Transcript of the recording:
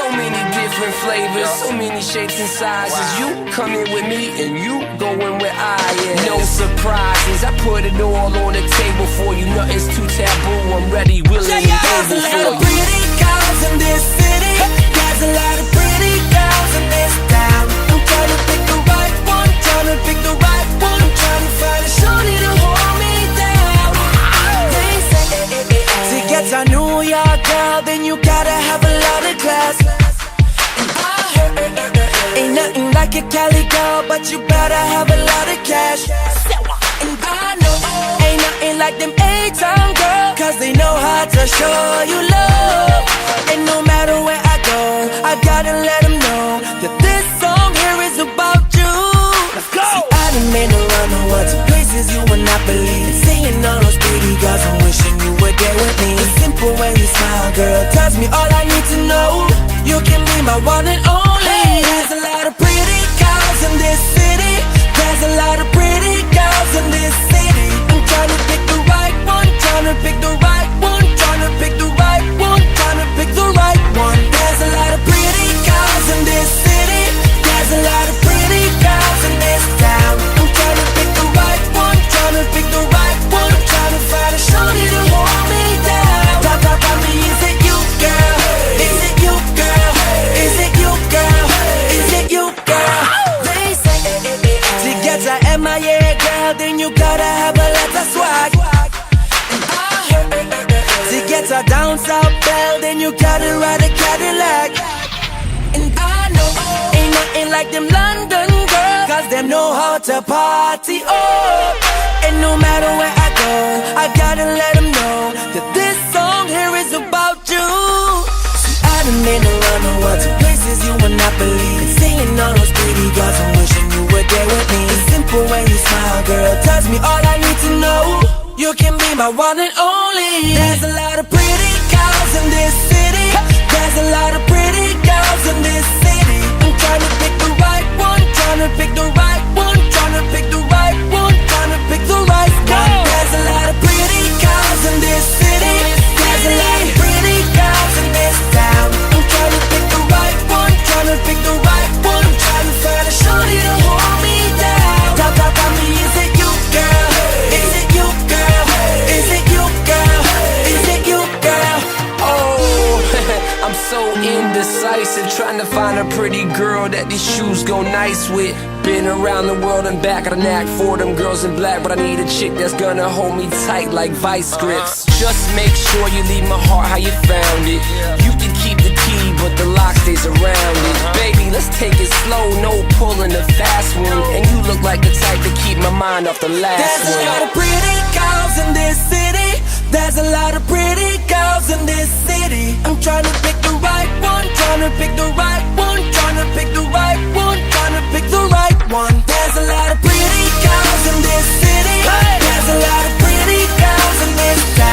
So many different flavors, so many shapes and sizes. You come in with me and you go in where I am. No surprises, I put it all on the table for you. Nothing's too taboo, I'm ready, willing, and able for you. There's a lot of pretty girls in this city. There's a lot of pretty girls in this town. I'm trying to pick the right one, trying to pick the right one. I'm trying to find a shorty to hold me down. They say to get a New York girl, then you gotta have a lot of class. Ain't nothing like a Cali girl, but you better have a lot of cash. And I know ain't nothing like them A-Town girls, cause they know how to show you love. And no matter where I go, I gotta let them know that this song here is about you. Let's go! See, I done been around the world to places you would not believe. And seeing all those pretty girls, I'm wishing you were there with me. The simple way you smile, girl, tells me all I need to know. You can be my one and only. There's a lot of pretty girls in this city. There's a lot of pretty girls in this city. I'm trying to pick the right one, trying to pick the right one, trying to pick the right one, trying to pick the right one. There's a lot of pretty girls in this city. There's a lot of pretty girls in this town. I'm trying to pick the right one, trying to pick the right one. I'm trying to find a shorty to hold me down. Tell me, is it you, girl? Is it you, girl? Is it you, girl? Is it you, girl? They say to get a MIA girl, then you gotta have a lot of swag. To get a down south belle, then you gotta ride a Cadillac. And I know ain't nothing like them London girls, cause them know how to party, oh. And no matter where I go, I gotta let them know that this song here is about you. See, I done been around the world to places you would not believe. And seeing all those pretty girls, I'm wishing you were there with me. The simple way you smile, girl, tells me all I need to know. You can be my one and only. There's a lot of pretty girls in this city. There's a lot of pretty girls in this city. I'm trying to pick the right one, trying to pick the right one, trying to pick the right one, trying to pick the right one. There's a lot of pretty girls in this city. There's a lot of pretty girls in this town. I'm trying to pick the right one, trying to pick the right one. I'm trying to find a shorty to hold me down. Tell me, is it you, girl? Is it you, girl? Is it you, girl? Is it you, girl? Oh, I'm so indecisive, trying to find a pretty girl that these shoes go nice with. Been around the world and back, got a knack for them girls in black, but I need a chick that's gonna hold me tight like vice grips. Just make sure you leave my heart how you found it. You can keep the key, but the lock stays around it. Baby, let's take it slow, no pulling the fast one. And you look like the type to keep my mind off the last one. There's a lot of pretty girls in this city. There's a lot of pretty girls in this city. I'm trying to pick the right one, trying to pick the right one, trying to pick the right one, trying to pick the right one. There's a lot of pretty girls in this city. There's a lot of pretty girls in this town.